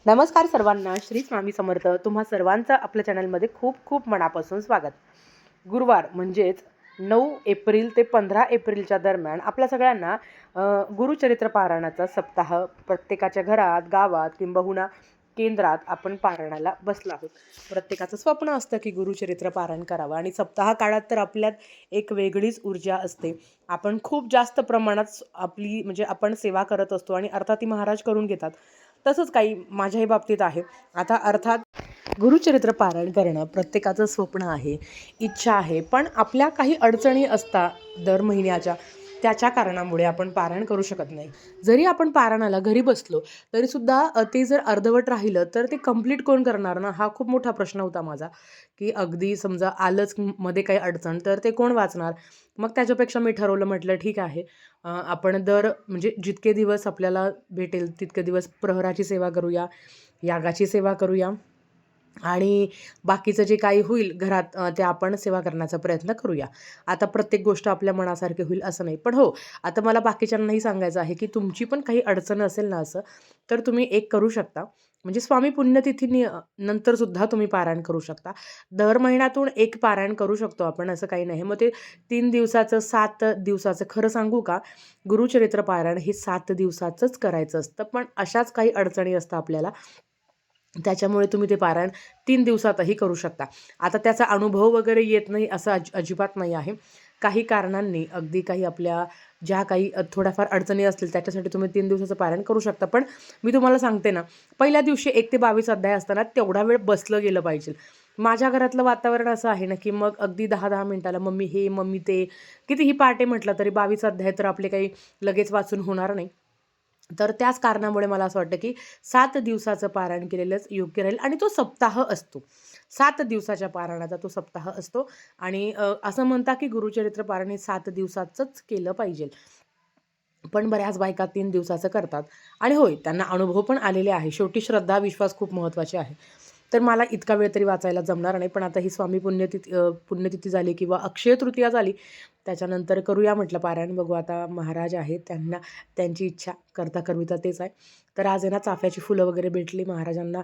नमस्कार सर्वांना, श्री स्वामी समर्थ. तुम्हा सर्वांचं आपल्या चॅनलमध्ये खूप खूप मनापासून स्वागत. गुरुवार म्हणजेच 9 एप्रिल ते 15 एप्रिलच्या दरम्यान आपल्या सगळ्यांना गुरुचरित्र पारायणाचा सप्ताह प्रत्येकाच्या घरात, गावात किंबहुना केंद्रात आपण पारायणाला बसलो आहोत. प्रत्येकाचं स्वप्न असतं की गुरुचरित्र पारायण करावं आणि सप्ताह काळात तर आपल्यात एक वेगळीच ऊर्जा असते. आपण खूप जास्त प्रमाणात आपली म्हणजे आपण सेवा करत असतो आणि अर्थात ती महाराज करून घेतात. तसंच काही माझ्याही बाबतीत आहे. आता अर्थात गुरुचरित्र पारायण करणं प्रत्येकाचं स्वप्न आहे, इच्छा आहे. पण आपल्या काही अडचणी असतात दर महिन्याच्या, त्याच्या कारणामुळे आपण पारायण करू शकत नाही. जरी आपण पारायणाला घरी बसलो तरीसुद्धा ते जर अर्धवट राहिलं तर ते कंप्लीट कोण करणार ना, हा खूप मोठा प्रश्न होता माझा. की अगदी समजा आलंच मध्ये काही अडचण तर ते कोण वाचणार. मग त्याच्यापेक्षा मी ठरवलं, म्हटलं ठीक आहे, आपण दर म्हणजे जितके दिवस आपल्याला भेटेल तितके दिवस प्रहराची सेवा करूया, यागाची सेवा करूया आणि बाकीचं जे काही होईल घरात ते आपण सेवा करण्याचा प्रयत्न करूया. आता प्रत्येक गोष्ट आपल्या मनासारखी होईल असं नाही. पण हो, आता मला बाकीच्यांनाही सांगायचं आहे की तुमची पण काही अडचण असेल ना असं, तर तुम्ही एक करू शकता. म्हणजे स्वामी पुण्यतिथी नंतर सुद्धा तुम्ही पारायण करू शकता. दर महिन्यातून एक पारायण करू शकतो आपण, असं काही नाही. मग ते 3 दिवसाचं, 7 दिवसाचं, खरं सांगू का, गुरुचरित्र पारायण हे 7 दिवसाचंच करायचं असतं. पण अशाच काही अडचणी असतात आपल्याला, त्याच्यामुळे तुम्ही ते पारायण 3 दिवसातही करू शकता. आता त्याचा अनुभव वगैरे येत नाही असं अजिबात नाही आहे. काही कारणांनी अगदी काही आपल्या ज्या काही थोड्याफार अडचणी असतील त्याच्यासाठी तुम्ही 3 दिवसाचं पारायण करू शकता. पण मी तुम्हाला सांगते ना, पहिल्या दिवशी 1 ते 22 अध्याय असताना तेवढा वेळ बसलं गेलं पाहिजे. माझ्या घरातलं वातावरण असं आहे ना, की मग अगदी 10-10 मिनिटाला मम्मी हे, मम्मी ते, कितीही पहाटे म्हटलं तरी 22 अध्याय तर आपले काही लगेच वाचून होणार नाही. तर त्याच कारणामुळे मला असं वाटतं की 7 दिवसाचं पारायण केलेलंच योग्य राहील आणि तो सप्ताह असतो. 7 दिवसाच्या पारायणाचा तो सप्ताह असतो आणि असं म्हणतात की गुरुचरित्र पारायण हे 7 दिवसाचंच केलं पाहिजे. पण बऱ्याच बायका 3 दिवसाचं करतात आणि होय, त्यांना अनुभव पण आलेले आहे. शेवटी श्रद्धा, विश्वास खूप महत्त्वाचे आहे. तर मला इतका वेळ तरी वाचायला जमणार नाही. पण आता ही स्वामी पुण्यतिथी झाली किंवा अक्षय तृतीया झाली, त्याच्यानंतर करूया म्हटलं पारायण. बघू आता, महाराज आहेत, त्यांना त्यांची इच्छा, करता करविता तेच आहे. तर आज आहे ना, चाफ्याची फुलं वगैरे भेटली महाराजांना,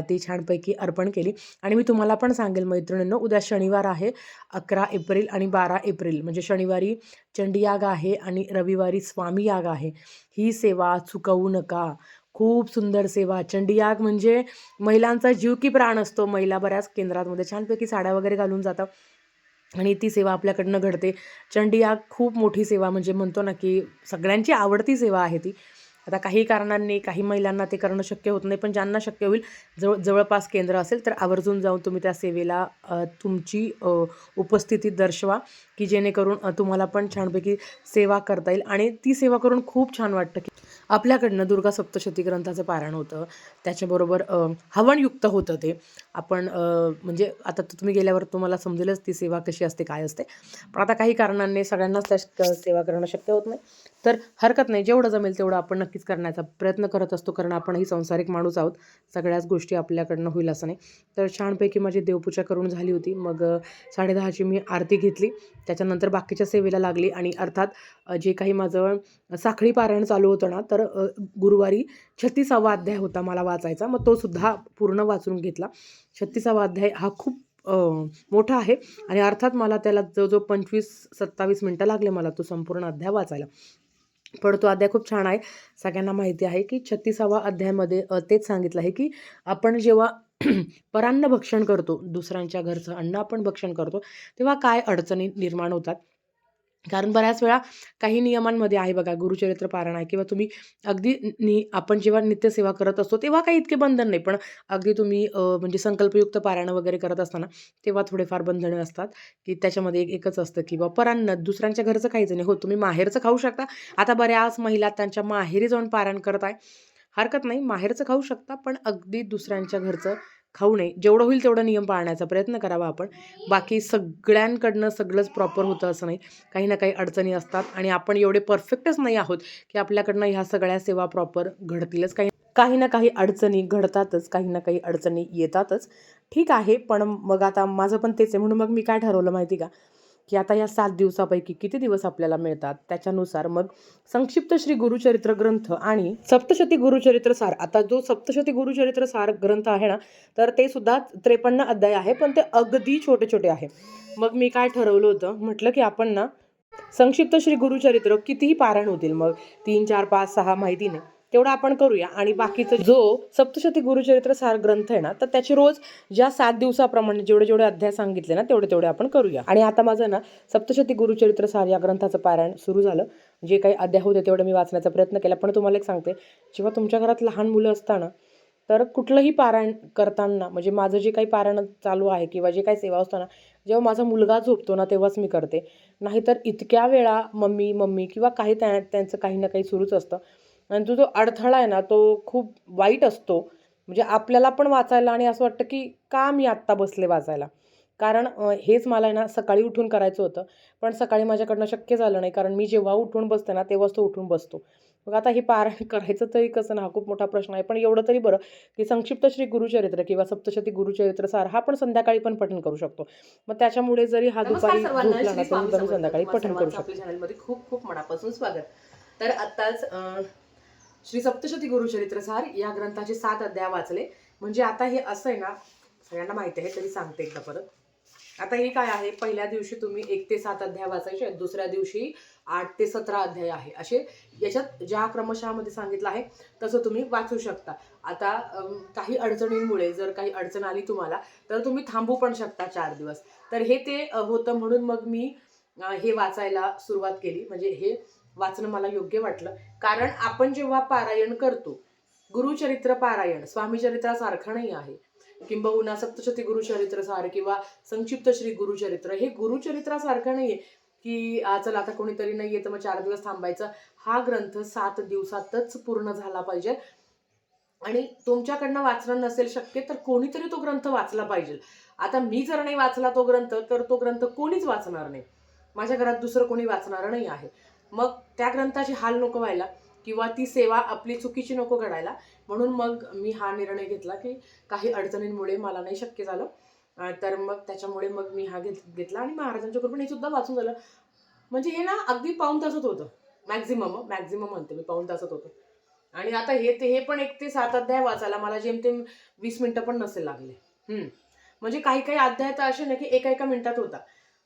ती छानपैकी अर्पण केली. आणि मी तुम्हाला पण सांगेल मैत्रिणींनो, उद्या शनिवार आहे 11 एप्रिल आणि 12 एप्रिल, म्हणजे शनिवारी चंडीयाग आहे आणि रविवारी स्वामी याग आहे. ही सेवा चुकवू नका. खूप सुंदर सेवा. चंडीयाग म्हणजे महिलांचा जीव की प्राण असतो. महिला बऱ्याच केंद्रांमध्ये छानपैकी साड्या वगैरे घालून जातात आणि ती सेवा आपल्याकडनं घडते. चंडीयाग खूप मोठी सेवा, म्हणजे म्हणतो ना की सगळ्यांची आवडती सेवा आहे ती. आता काही कारणांनी काही महिलांना ते करणं शक्य होत नाही, पण ज्यांना शक्य होईल, जवळपास केंद्र असेल तर आवर्जून जाऊन तुम्ही त्या सेवेला तुमची उपस्थिती दर्शवा, की जेणेकरून तुम्हाला पण छानपैकी सेवा करता येईल. आणि ती सेवा करून खूप छान वाटतं की आपल्याकडनं दुर्गा सप्तशती ग्रंथाचं पारायण होतं, त्याच्याबरोबर हवनयुक्त होतं ते. आपण म्हणजे आता तुम्ही गेल्यावर तुम्हाला समजेलच ती सेवा कशी असते, काय असते. पण आता काही कारणांनी सगळ्यांनाच त्या सेवा करणं शक्य होत नाही. तर हरकत नाही, जेवढं जमेल तेवढं आपण नक्कीच करण्याचा प्रयत्न करत असतो, कारण आपणही संसारिक माणूस आहोत. सगळ्याच गोष्टी आपल्याकडनं होईल असं नाही. तर छानपैकी माझी देवपूजा करून झाली होती. मग 10:30ची मी आरती घेतली. त्याच्यानंतर बाकीच्या सेवेला लागली आणि अर्थात जे काही माझं साखळी पारायण चालू होतं ना, तर गुरुवारी 36वा अध्याय होता मला वाचायचा. मग तो सुद्धा पूर्ण वाचून घेतला. 36वा अध्याय हा खूप मोठा आहे आणि अर्थात मला त्याला जवळजवळ 25-27 मिनटं लागले मला तो संपूर्ण अध्याय वाचायला. पण तो अध्याय खूप छान आहे. सगळ्यांना माहिती आहे की 36वा अध्यायामध्ये तेच सांगितलं आहे की आपण जेव्हा परान्न भक्षण करतो, दुसऱ्यांच्या घरचं अन्न आपण भक्षण करतो, तेव्हा काय अडचणी निर्माण होतात. कारण बऱ्याच वेळा काही नियमांमध्ये आहे बघा, गुरुचरित्र पारायण आहे किंवा तुम्ही अगदी आपण जेव्हा नित्यसेवा करत असतो तेव्हा काही इतके बंधन नाही. पण अगदी तुम्ही म्हणजे संकल्पयुक्त पारायण वगैरे करत असताना तेव्हा थोडेफार बंधनं असतात, की त्याच्यामध्ये एकच असतं की बा परान्न दुसऱ्यांच्या घरचं खायचं नाही. हो, तुम्ही माहेरचं खाऊ शकता. आता बऱ्याच महिला त्यांच्या माहेरी जाऊन पारायण करत आहे. हरकत नाही, माहेरचं खाऊ शकता, पण अगदी दुसऱ्यांच्या घरचं खाऊ नये. जेवढं होईल तेवढा नियम पाळण्याचा प्रयत्न करावा आपण. बाकी सगळ्यांकडनं सगळंच प्रॉपर होतं असं नाही. काही ना काही अडचणी असतात आणि आपण एवढे परफेक्टच नाही आहोत की आपल्याकडनं ह्या सगळ्या सेवा प्रॉपर घडतीलच. काही काही ना काही अडचणी घडतातच, काही ना काही अडचणी येतातच. ठीक आहे, पण मग आता माझं पण तेच आहे, म्हणून मग मी काय ठरवलं माहिती का, की आता या 7 दिवसापैकी किती दिवस आपल्याला मिळतात, त्याच्यानुसार मग संक्षिप्त श्री गुरुचरित्र ग्रंथ आणि सप्तशती गुरुचरित्र सार. आता जो सप्तशती गुरुचरित्र सार ग्रंथ आहे ना, तर ते सुद्धा 53 अध्याय आहे, पण ते अगदी छोटे-छोटे आहे. मग मी काय ठरवलं होतं, म्हटलं की आपण ना संक्षिप्त श्री गुरुचरित्र कितीही पारायण होतील, मग 3, 4, 5, 6 माहिती नाही. तेवढं आपण करूया आणि बाकीचं जो सप्तशती गुरुचरित्र सार ग्रंथ आहे ना, तर त्याचे रोज ज्या 7 दिवसाप्रमाणे जेवढे अध्याय सांगितले ना, तेवढे आपण करूया. आणि आता माझं ना सप्तशती गुरुचरित्र सार या ग्रंथाचं पारायण सुरू झालं. जे काही अध्याय होते तेवढं मी वाचण्याचा प्रयत्न केला. पण तुम्हाला एक सांगते, जेव्हा तुमच्या घरात लहान मुलं असताना तर कुठलंही पारायण करताना, म्हणजे माझं जे काही पारायण चालू आहे किंवा जे काही सेवा असतो ना, जेव्हा माझा मुलगा झोपतो ना तेव्हाच मी करते. नाहीतर इतक्या वेळा मम्मी मम्मी किंवा काही त्यांचं काही ना काही सुरूच असतं. आणि तो जो अडथळा आहे ना, तो खूप वाईट असतो. म्हणजे आपल्याला पण वाचायला आणि असं वाटतं की का मी आत्ता बसले वाचायला. कारण हेच मला आहे ना सकाळी उठून करायचं होतं. पण सकाळी माझ्याकडनं शक्य झालं नाही. कारण मी जेव्हा उठून बसते ना, तेव्हाच तो उठून बसतो. मग आता हे पारायण करायचं तरी कसं ना, हा खूप मोठा प्रश्न आहे. पण एवढं तरी बरं, की संक्षिप्त श्री गुरुचरित्र किंवा सप्तशती गुरुचरित्र सार हा आपण संध्याकाळी पण पठण करू शकतो. मग त्याच्यामुळे जरी हा नमस्कार दुपारी सर्वांना, झोपला ना, श्री तरी स्वामी सुद्धा मी समर्थ. संध्याकाळी तुम्हा पठण करू सर्वांचं शकतो. आपल्या चॅनलमध्ये खूप खूप मनापासून स्वागत. तर आत्ताच श्री सप्तशती गुरुचरित्र सार या ग्रंथाचे 7 अध्याय वाचले. म्हणजे आता हे असं आहे ना, सगळ्यांना माहिती आहे तरी सांगते एकदा परत. आता हे काय आहे, पहिल्या दिवशी तुम्ही 1 ते 7 अध्याय वाचायचे, दुसऱ्या दिवशी 8 ते 17 अध्याय आहे. असे याच्यात ज्या क्रमशःमध्ये सांगितलं आहे तसं तुम्ही वाचू शकता. आता काही अडचणींमुळे जर काही अडचण आली तुम्हाला, तर तुम्ही थांबू पण शकता 4 दिवस. तर हे ते होतं, म्हणून मग मी हे वाचायला सुरुवात केली. म्हणजे हे वाचणं मला योग्य वाटलं. कारण आपण जेव्हा पारायण करतो, गुरुचरित्र पारायण स्वामी चरित्रासारखं नाही आहे. किंबहुना सप्तशती गुरुचरित्र सार किंवा संक्षिप्त श्री गुरुचरित्र हे गुरुचरित्रासारखं नाहीये, की चला आता कोणीतरी नाहीये तर मग 4 दिवस थांबायचं. हा ग्रंथ 7 दिवसातच पूर्ण झाला पाहिजे. आणि तुमच्याकडनं वाचणं नसेल शक्य तर कोणीतरी तो ग्रंथ वाचला पाहिजे. आता मी जर नाही वाचला तो ग्रंथ, तर तो ग्रंथ कोणीच वाचणार नाही. माझ्या घरात दुसरं कोणी वाचणार नाही आहे. मग त्या ग्रंथाची हाल नको व्हायला किंवा ती सेवा आपली चुकीची नको घडायला, म्हणून मग मी हा निर्णय घेतला, की काही अडचणींमुळे मला नाही शक्य झालं. तर मग त्याच्यामुळे मग मी हा घेतला आणि महाराजांच्या कृपेने हे सुद्धा वाचून झालं. म्हणजे हे ना अगदी पाऊण तासात होतं. मॅक्झिमम म्हणते मी, पाऊण तासात होतं. आणि आता हे पण 1 ते 7 अध्याय वाचायला मला जेमतेम 20 मिनिटं पण नसेल लागले. म्हणजे काही काही अध्याय तर असे ना, की एका मिनिटात होता.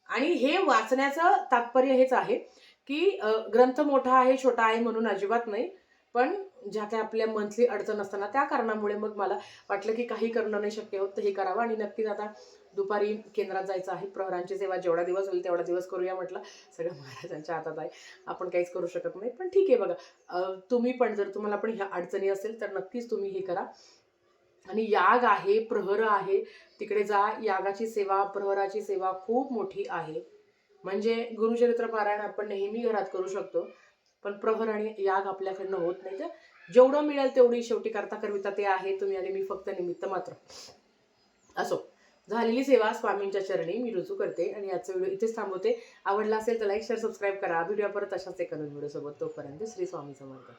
आणि हे वाचण्याचं तात्पर्य हेच आहे, की ग्रंथ मोठा आहे, छोटा आहे म्हणून अजिबात नाही. पण ज्या काही आपल्या मंथली अडचण असताना त्या कारणामुळे मग मला वाटलं, की काही करणं नाही शक्य होत, तर हे करावं. आणि नक्कीच आता दुपारी केंद्रात जायचं आहे. प्रहरांची सेवा जेवढा दिवस होईल तेवढा दिवस करूया म्हटलं. सगळं महाराजांच्या हातात आहे. आपण काहीच करू शकत नाही. पण ठीक आहे बघा, तुम्ही पण जर तुम्हाला पण ह्या अडचणी असेल तर नक्कीच तुम्ही हे करा. आणि याग आहे, प्रहर आहे, तिकडे जा. यागाची सेवा, प्रहराची सेवा खूप मोठी आहे. म्हणजे गुरुचरित्र पारायण आपण नेहमी घरात करू शकतो, पण प्रहर आणि याग आपल्याकडनं होत नाही. तर जेवढं मिळेल तेवढी शेवटी करता करविता ते आहे तुम्ही, आणि मी फक्त निमित्त मात्र. असो, झालेली सेवा स्वामींच्या चरणी मी रुजू करते आणि याचा व्हिडिओ इथेच थांबवते. आवडला असेल तर लाईक शेअर सबस्क्राईब करा. व्हिडिओ परत अशाच एका नवीन व्हिडिओ सोबत. तोपर्यंत श्री स्वामी समर्थ.